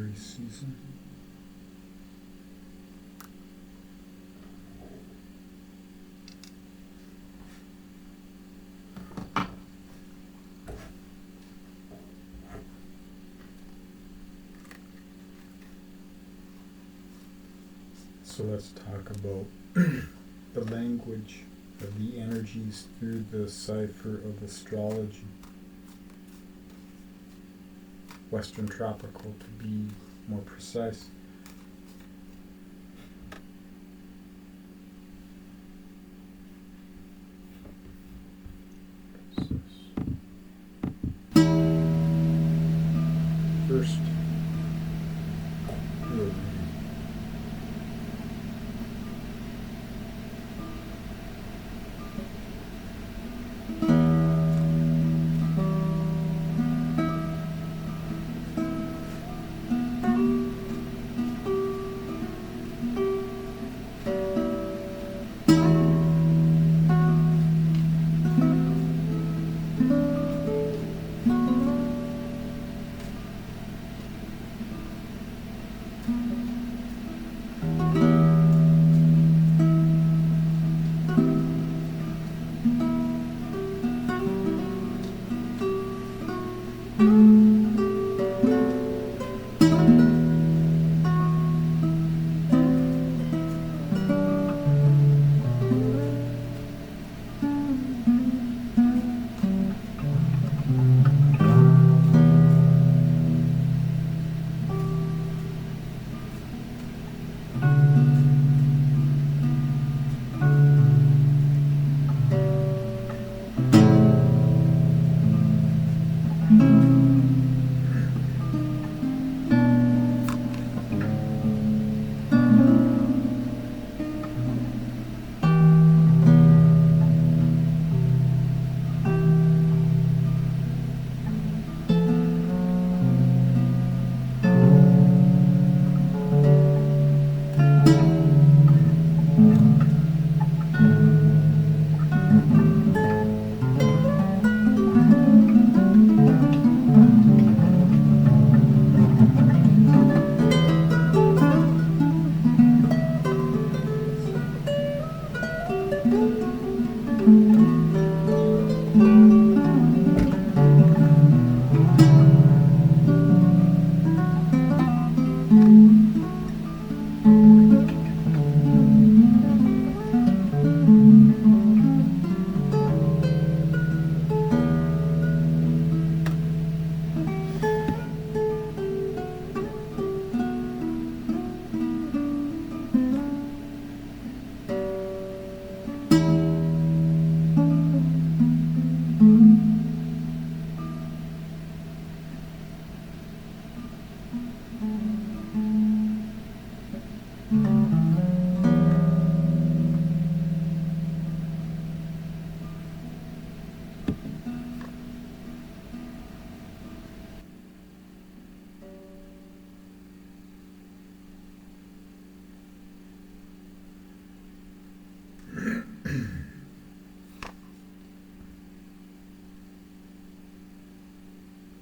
Aries season. So let's talk about the language of the energies through the cipher of astrology. Western tropical, to be more precise. First,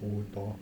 Oda.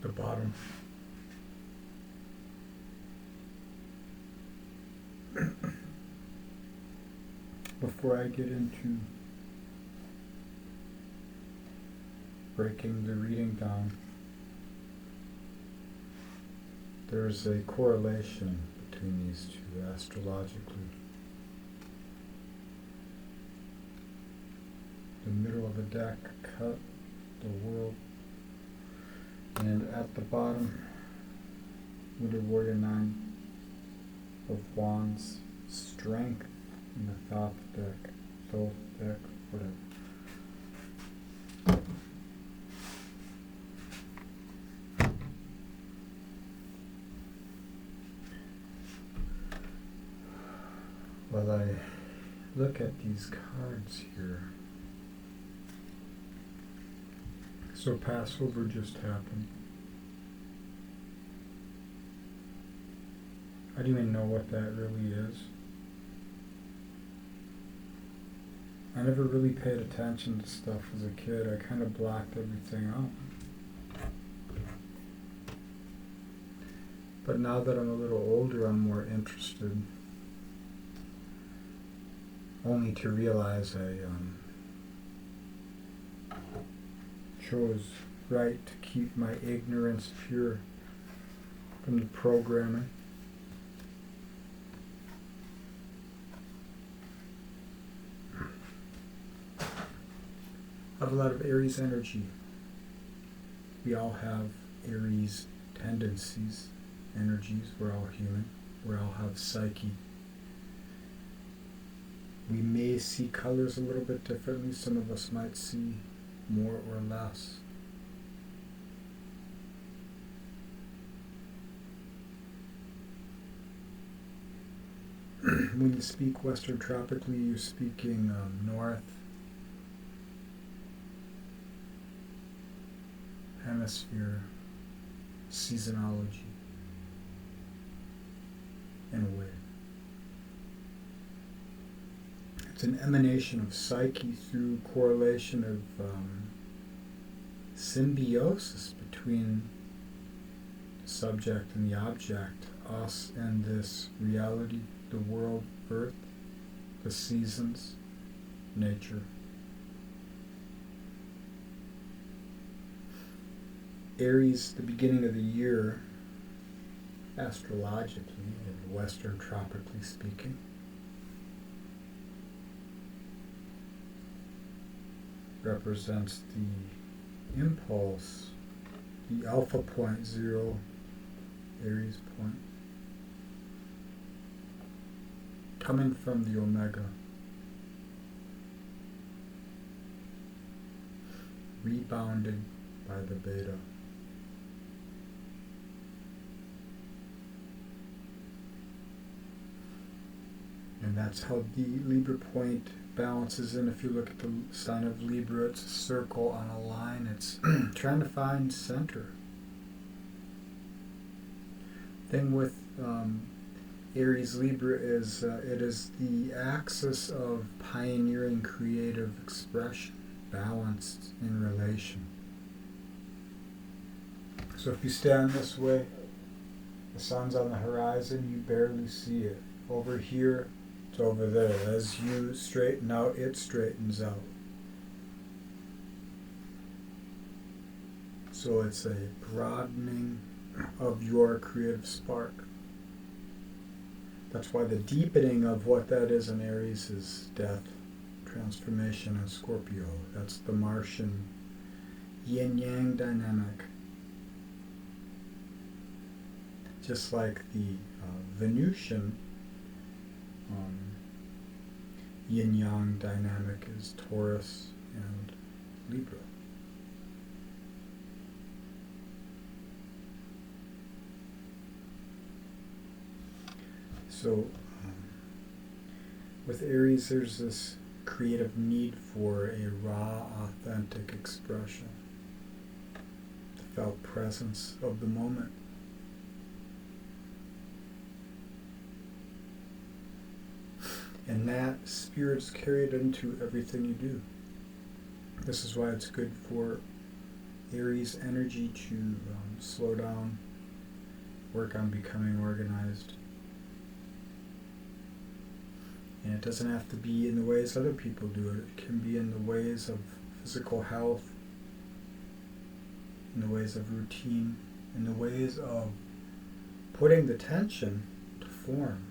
The bottom. Before I get into breaking the reading down, there's a correlation between these two astrologically. The middle of the deck, cut, the world, and at the bottom, with the warrior 9 of wands, strength in the Thoth deck, whatever. While I look at these cards here, so Passover just happened. I don't even know what that really is. I never really paid attention to stuff as a kid. I kind of blocked everything out. But now that I'm a little older, I'm more interested. Only to realize I chose right to keep my ignorance pure from the programming. I have a lot of Aries energy. We all have Aries tendencies, energies. We're all human. We all have psyche. We may see colors a little bit differently. Some of us might see more or less. When you speak Western tropically, you're speaking North Hemisphere seasonology in a way. It's an emanation of psyche through correlation of symbiosis between the subject and the object, us and this reality, the world, earth, the seasons, nature. Aries, the beginning of the year, astrologically and Western tropically speaking, represents the impulse, the alpha point, 0, Aries point, coming from the omega, rebounded by the beta. And that's how the Libra point balances in. If you look at the sign of Libra, it's a circle on a line. It's trying to find center. Thing with Aries Libra is it is the axis of pioneering creative expression, balanced in relation. So if you stand this way, the sun's on the horizon, you barely see it. Over here, it's over there. As you straighten out, it straightens out. So it's a broadening of your creative spark. That's why the deepening of what that is in Aries is death, transformation, and Scorpio. That's the Martian yin-yang dynamic. Just like the Venusian yin-yang dynamic is Taurus and Libra. So with Aries, there's this creative need for a raw, authentic expression, the felt presence of the moment. And that spirit's carried into everything you do. This is why it's good for Aries energy to slow down, work on becoming organized. And it doesn't have to be in the ways other people do it. It can be in the ways of physical health, in the ways of routine, in the ways of putting the tension to form.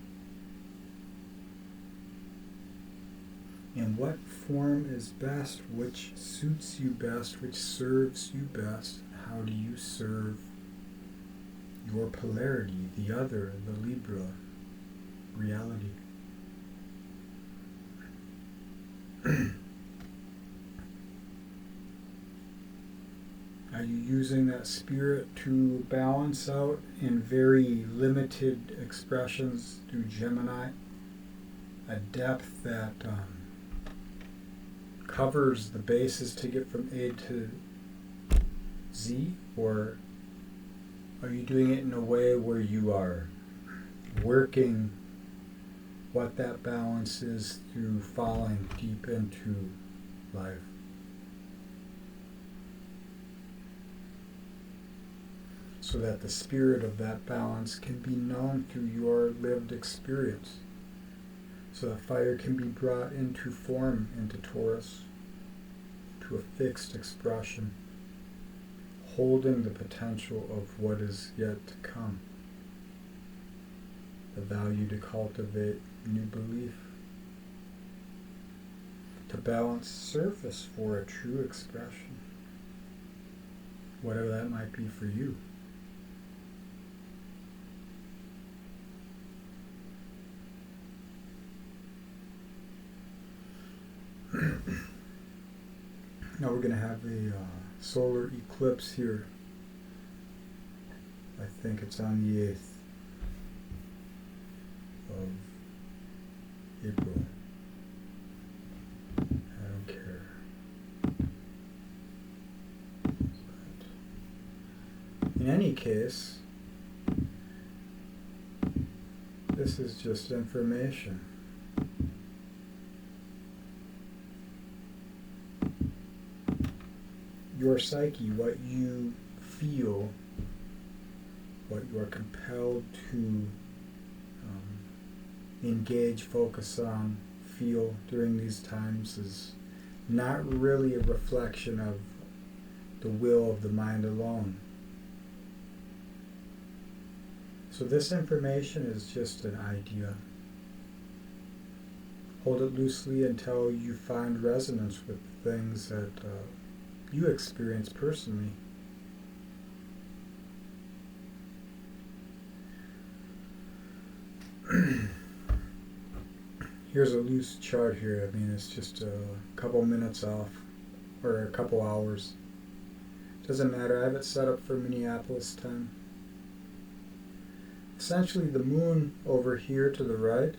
And what form is best, which suits you best, which serves you best. How do you serve your polarity, the other, the Libra reality? Are you using that spirit to balance out in very limited expressions through Gemini? A depth that covers the bases to get from A to Z? Or are you doing it in a way where you are working what that balance is through falling deep into life? So that the spirit of that balance can be known through your lived experience. So that fire can be brought into form, into Taurus, to a fixed expression, holding the potential of what is yet to come. The value to cultivate new belief. To balance surface for a true expression. Whatever that might be for you. Now we're going to have a solar eclipse here. I think it's on the 8th of April. I don't care. But in any case, this is just information. Your psyche, what you feel, what you are compelled to engage, focus on, feel during these times is not really a reflection of the will of the mind alone. So this information is just an idea. Hold it loosely until you find resonance with things that you experience personally. Here's a loose chart here. I mean, it's just a couple minutes off, or a couple hours. Doesn't matter. I have it set up for Minneapolis time. Essentially, the moon over here to the right,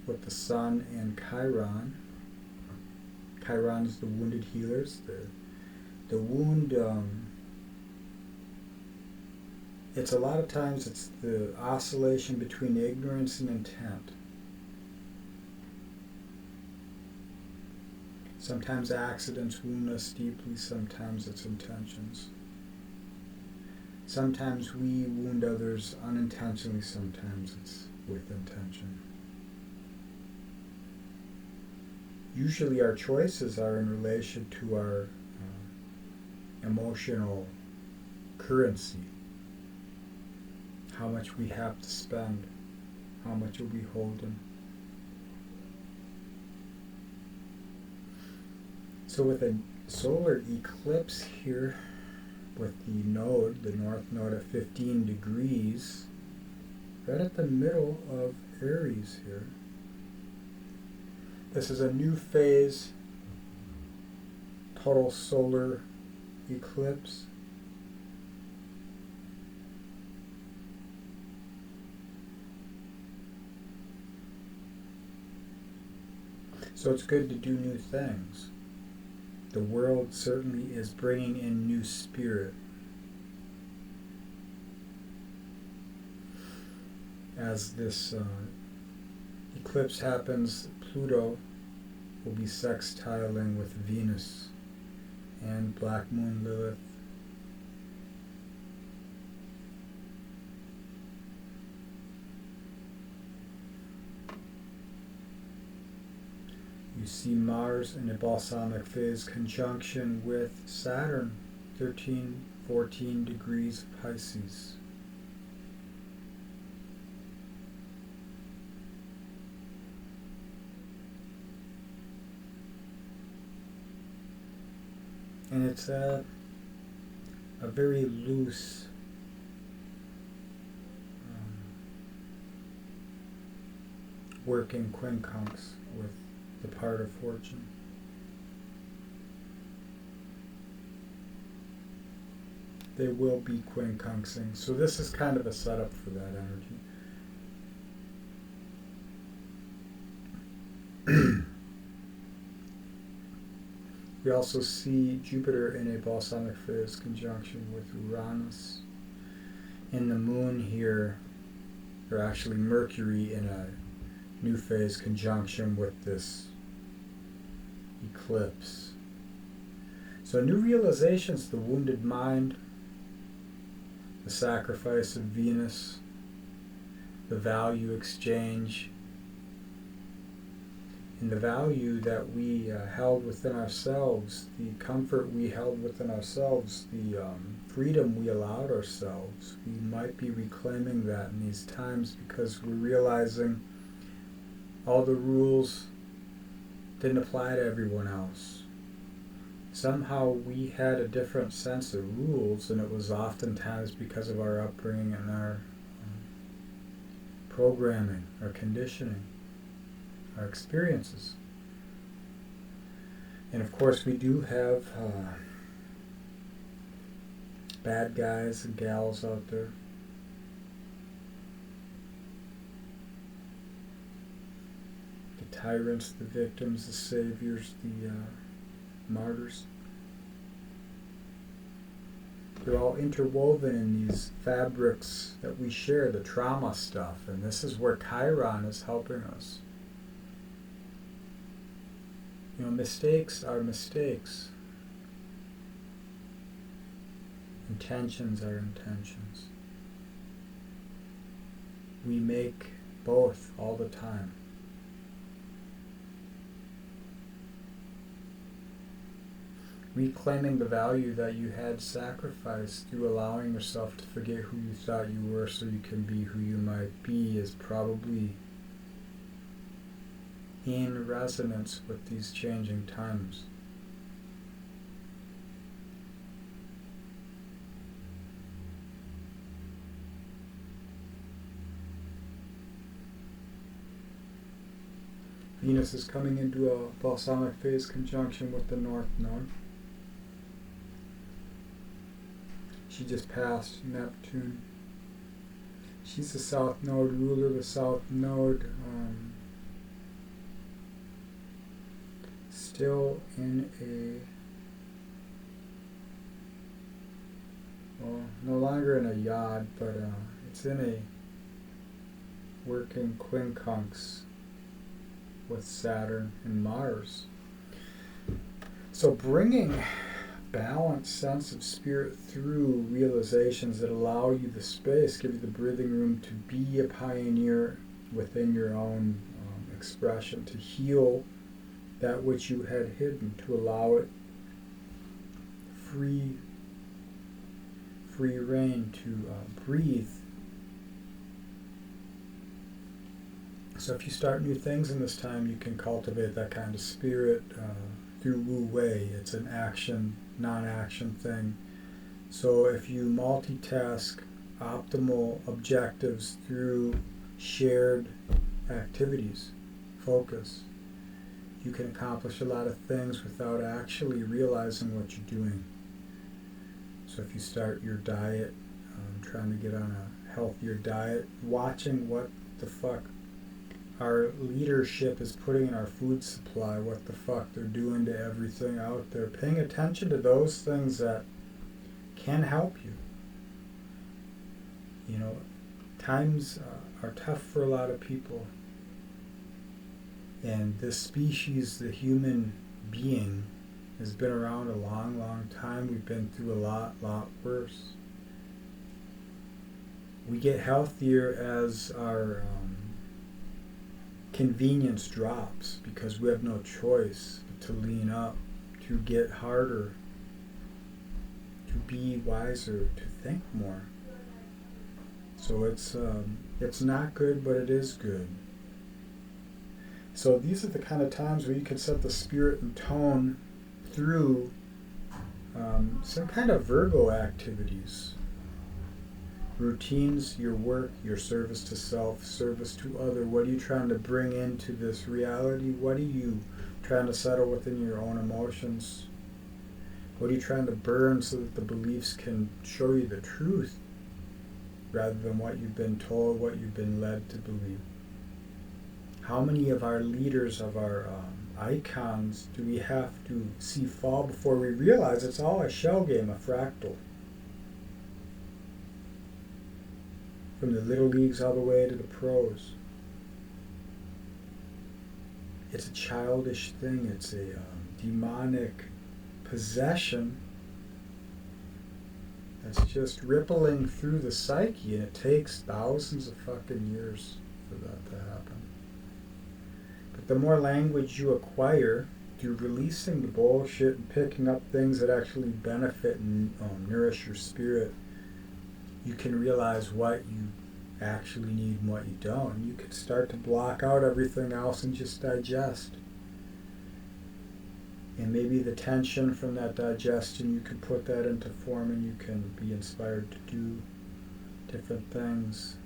with the sun and Chiron. Chiron is the wounded healers. The wound, it's a lot of times it's the oscillation between ignorance and intent. Sometimes accidents wound us deeply, sometimes it's intentions. Sometimes we wound others unintentionally, sometimes it's with intention. Usually our choices are in relation to our emotional currency. How much we have to spend, how much are we holding. So with a solar eclipse here, with the node, the north node at 15 degrees, right at the middle of Aries here. This is a new phase, total solar eclipse. So it's good to do new things. The world certainly is bringing in new spirit. As this eclipse happens, Pluto will be sextiling with Venus and Black Moon Lilith. You see Mars in a balsamic phase conjunction with Saturn 13, 14 degrees of Pisces. And it's a very loose working quincunx with the part of fortune. They will be quincunxing. So this is kind of a setup for that energy. We also see Jupiter in a balsamic phase conjunction with Uranus. In the moon here, or actually Mercury in a new phase conjunction with this eclipse. So new realizations, the wounded mind, the sacrifice of Venus, the value exchange, and the value that we held within ourselves, the comfort we held within ourselves, the freedom we allowed ourselves. We might be reclaiming that in these times because we're realizing all the rules didn't apply to everyone else. Somehow we had a different sense of rules, and it was oftentimes because of our upbringing and our programming, our conditioning, our experiences. And of course we do have bad guys and gals out there. The tyrants, the victims, the saviors, the martyrs. They're all interwoven in these fabrics that we share, the trauma stuff, and this is where Chiron is helping us. You know, mistakes are mistakes. Intentions are intentions. We make both all the time. Reclaiming the value that you had sacrificed through allowing yourself to forget who you thought you were so you can be who you might be is probably in resonance with these changing times. Venus is coming into a balsamic phase conjunction with the North Node. She just passed Neptune. She's the South Node ruler. The South Node still in a, well, no longer in a yod, but it's in a working quincunx with Saturn and Mars. So bringing balanced sense of spirit through realizations that allow you the space, give you the breathing room to be a pioneer within your own expression, to heal that which you had hidden, to allow it free reign to breathe. So if you start new things in this time, you can cultivate that kind of spirit through Wu Wei. It's an action, non-action thing. So if you multitask optimal objectives through shared activities, focus, you can accomplish a lot of things without actually realizing what you're doing. So if you start your diet, trying to get on a healthier diet, watching what the fuck our leadership is putting in our food supply, what the fuck they're doing to everything out there, paying attention to those things that can help you. You know, times are tough for a lot of people. And this species, the human being, has been around a long, long time. We've been through a lot worse. We get healthier as our convenience drops because we have no choice but to lean up, to get harder, to to be wiser, to think more. So it's not good, but it is good. So these are the kind of times where you can set the spirit and tone through some kind of Virgo activities. Routines, your work, your service to self, service to other. What are you trying to bring into this reality? What are you trying to settle within your own emotions? What are you trying to burn so that the beliefs can show you the truth rather than what you've been told, what you've been led to believe? How many of our leaders, of our icons, do we have to see fall before we realize it's all a shell game, a fractal? From the little leagues all the way to the pros. It's a childish thing. It's a demonic possession that's just rippling through the psyche, and it takes thousands of fucking years for that to happen. But the more language you acquire through releasing the bullshit and picking up things that actually benefit and nourish your spirit, you can realize what you actually need and what you don't. And you can start to block out everything else and just digest. And maybe the tension from that digestion, you can put that into form and you can be inspired to do different things.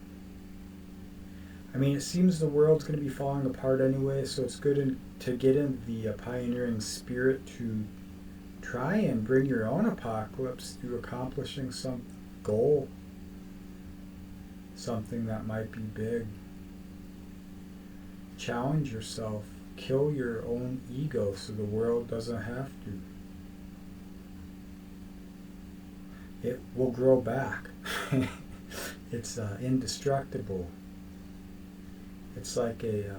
I mean, it seems the world's going to be falling apart anyway, so it's good to get in the pioneering spirit to try and bring your own apocalypse through accomplishing some goal. Something that might be big. Challenge yourself. Kill your own ego so the world doesn't have to. It will grow back. It's indestructible. It's like a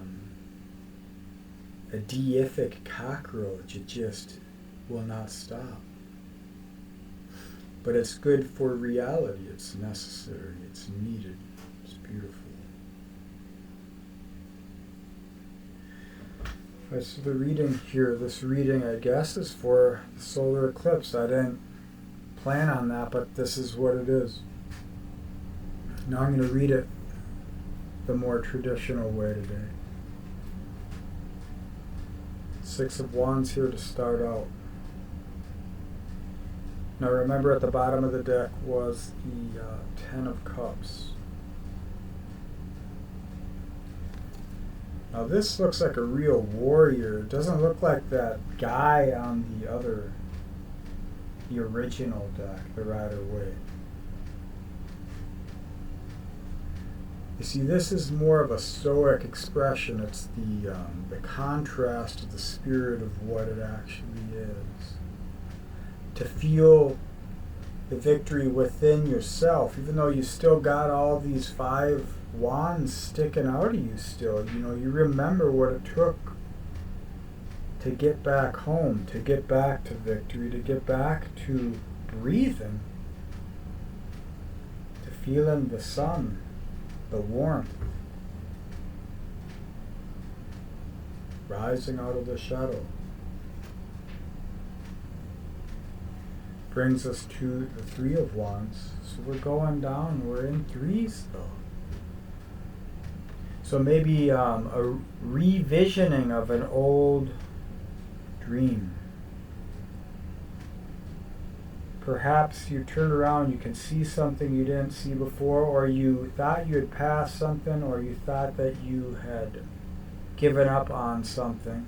deific cockroach. It just will not stop. But it's good for reality. It's necessary. It's needed. It's beautiful. Right, so the reading here, this reading, I guess, is for the solar eclipse. I didn't plan on that, but this is what it is. Now I'm going to read it the more traditional way today. Six of Wands here to start out. Now remember, at the bottom of the deck was the Ten of Cups. Now this looks like a real warrior. It doesn't look like that guy on the original deck, the Rider-Waite. You see, this is more of a stoic expression. It's the contrast of the spirit of what it actually is. To feel the victory within yourself, even though you still got all these 5 wands sticking out of you still. You know, you remember what it took to get back home, to get back to victory, to get back to breathing, to feeling the sun, the warmth, rising out of the shadow. Brings us to the Three of Wands. So we're going down, we're in threes though. So maybe a revisioning of an old dream. Perhaps you turn around, you can see something you didn't see before, or you thought you had passed something, or you thought that you had given up on something.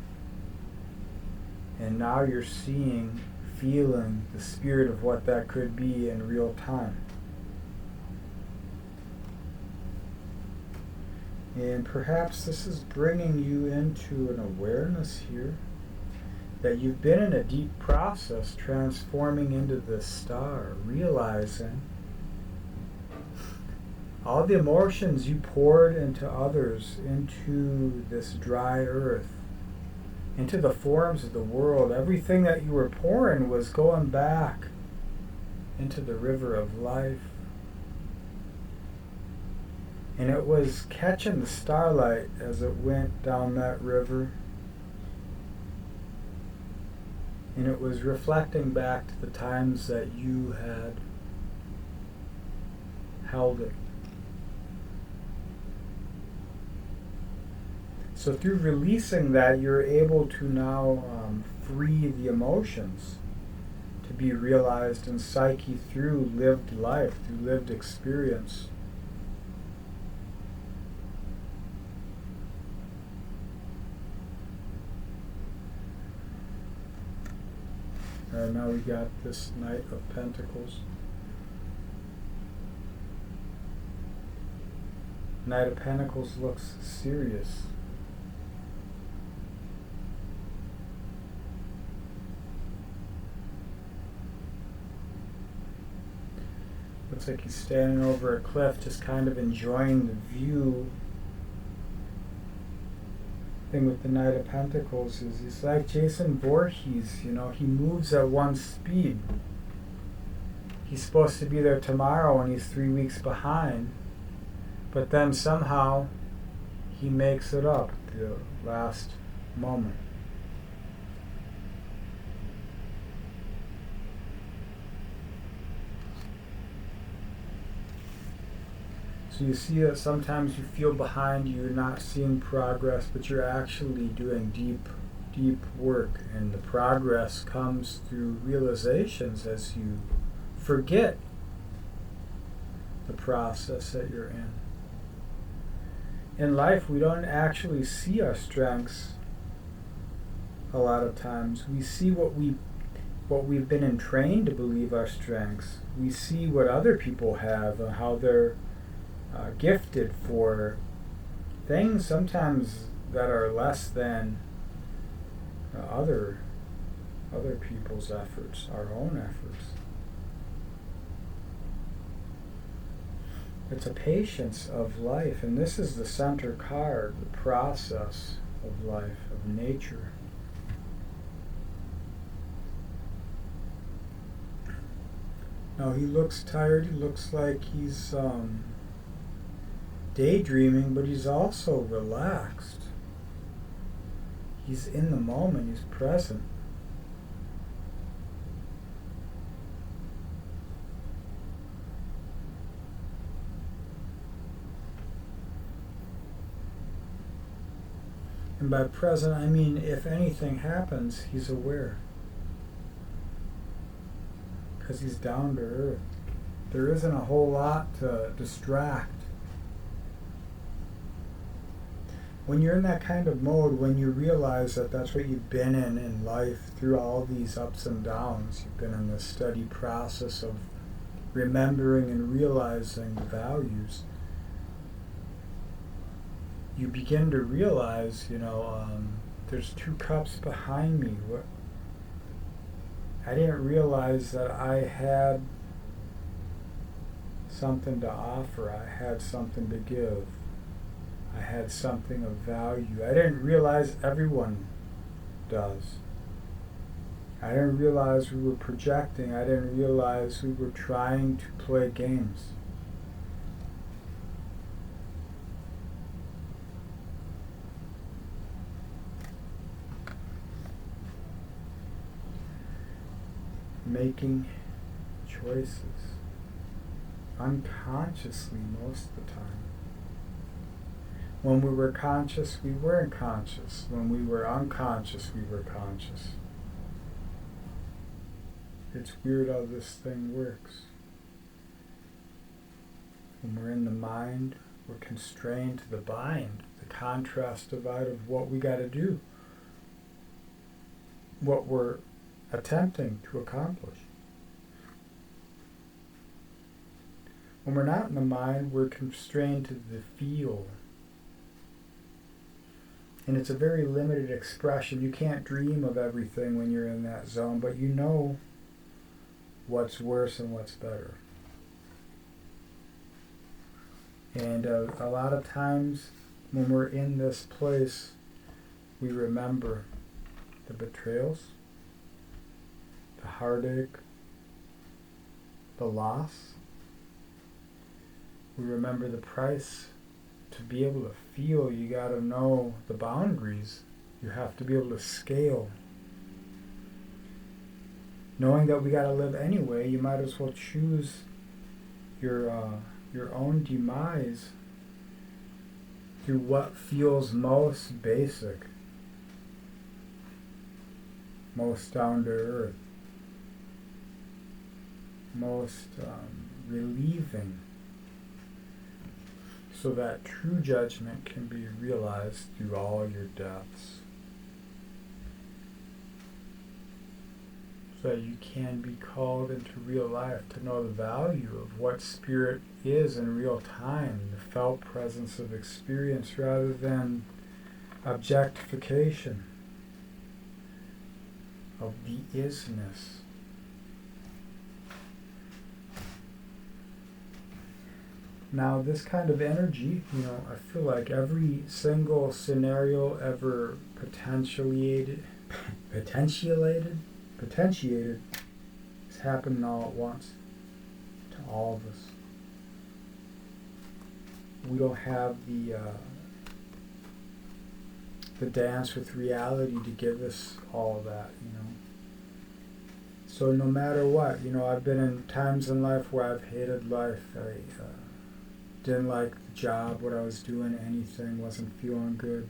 And now you're seeing, feeling the spirit of what that could be in real time. And perhaps this is bringing you into an awareness here that you've been in a deep process transforming into this star, realizing all the emotions you poured into others, into this dry earth, into the forms of the world. Everything that you were pouring was going back into the river of life. And it was catching the starlight as it went down that river. And it was reflecting back to the times that you had held it. So through releasing that, you're able to now free the emotions to be realized in psyche through lived life, through lived experience. And now we got this Knight of Pentacles. Knight of Pentacles looks serious. Looks like he's standing over a cliff, just kind of enjoying the view. Thing with the Knight of Pentacles is he's like Jason Voorhees, you know, he moves at one speed. He's supposed to be there tomorrow and he's 3 weeks behind, but then somehow he makes it up at the last moment. So you see that sometimes you feel behind, you're not seeing progress, but you're actually doing deep work. And the progress comes through realizations as you forget the process that you're in. In life, we don't actually see our strengths a lot of times. We see what we've been entrained to believe our strengths. We see what other people have and how they're gifted for things sometimes that are less than other people's efforts, our own efforts. It's a patience of life, and this is the center card, the process of life, of nature. Now he looks tired, he looks like he's daydreaming, but he's also relaxed. He's in the moment, he's present. And by present, I mean if anything happens, he's aware. Because he's down to earth. There isn't a whole lot to distract. When you're in that kind of mode, when you realize that that's what you've been in life through all these ups and downs, you've been in this steady process of remembering and realizing the values, you begin to realize, there's 2 cups behind me. I didn't realize that I had something to offer. I had something to give. I had something of value. I didn't realize everyone does. I didn't realize we were projecting. I didn't realize we were trying to play games. Making choices. Unconsciously most of the time. When we were conscious, we weren't conscious. When we were unconscious, we were conscious. It's weird how this thing works. When we're in the mind, we're constrained to the bind, the contrast divide of what we got to do, what we're attempting to accomplish. When we're not in the mind, we're constrained to the feel. And it's a very limited expression. You can't dream of everything when you're in that zone, but you know what's worse and what's better. And a lot of times when we're in this place, we remember the betrayals, the heartache, the loss. We remember the price. To be able to feel, you got to know the boundaries. You have to be able to scale. knowing that we gotta live anyway, you might as well choose your own demise through what feels most basic, most down to earth, most relieving, so that true judgment can be realized through all your deaths. So that you can be called into real life to know the value of what spirit is in real time, the felt presence of experience rather than objectification of the isness. Now this kind of energy, I feel like every single scenario ever potentiated is happening all at once to all of us. We don't have the dance with reality to give us all that, So no matter what, I've been in times in life where I've hated life. I didn't like the job, what I was doing, anything, wasn't feeling good.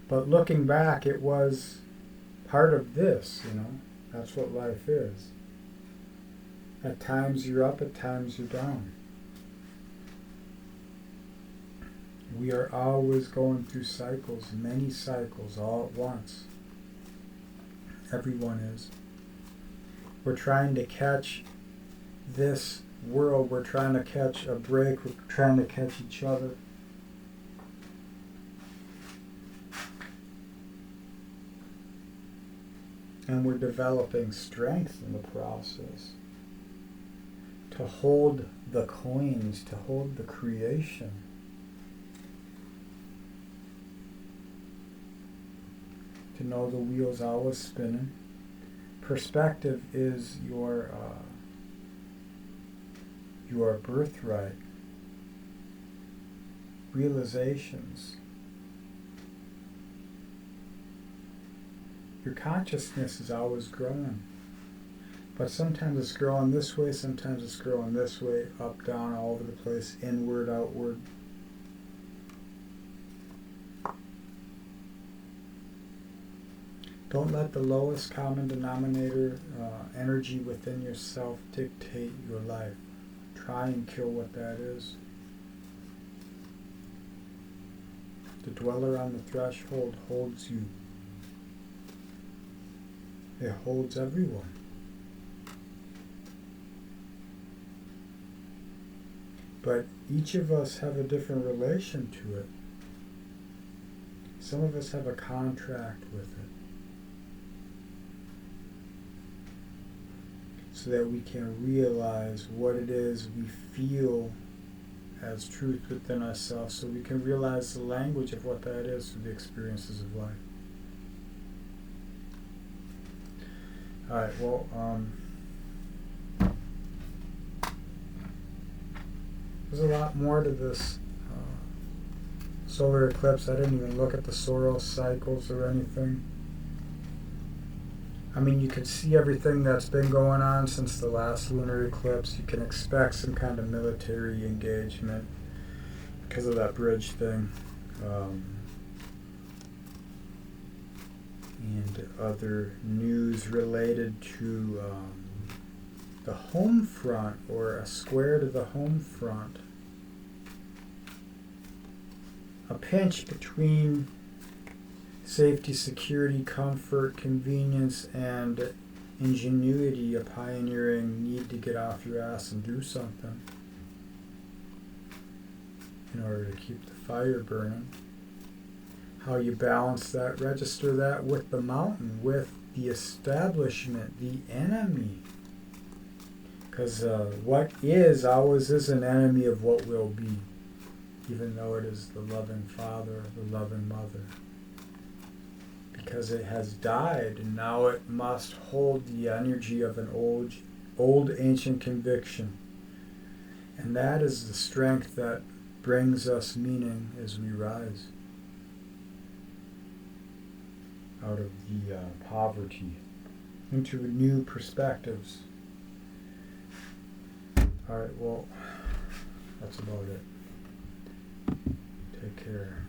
But looking back, it was part of this, That's what life is. At times you're up, at times you're down. We are always going through cycles, many cycles, all at once. Everyone is. We're trying to catch this world, we're trying to catch a break, we're trying to catch each other. And we're developing strength in the process to hold the coins, to hold the creation. To know the wheel's always spinning. Perspective is your birthright. Realizations. Your consciousness is always growing. But sometimes it's growing this way, sometimes it's growing this way, up, down, all over the place, inward, outward. Don't let the lowest common denominator energy within yourself dictate your life. Try and kill what that is. The dweller on the threshold holds you. It holds everyone. But each of us have a different relation to it. Some of us have a contract with it. So that we can realize what it is we feel as truth within ourselves, so we can realize the language of what that is through the experiences of life. Alright, well, there's a lot more to this solar eclipse. I didn't even look at the solar cycles or anything. I mean, you can see everything that's been going on since the last lunar eclipse. You can expect some kind of military engagement because of that bridge thing. And other news related to the home front, or a square to the home front. A pinch between safety, security, comfort, convenience, and ingenuity, a pioneering need to get off your ass and do something in order to keep the fire burning. How you balance that, register that with the mountain, with the establishment, the enemy. Because what is always is an enemy of what will be, even though it is the loving father, the loving mother. Because it has died, and now it must hold the energy of an old ancient conviction. And that is the strength that brings us meaning as we rise out of the poverty into new perspectives. Alright, well, that's about it. Take care.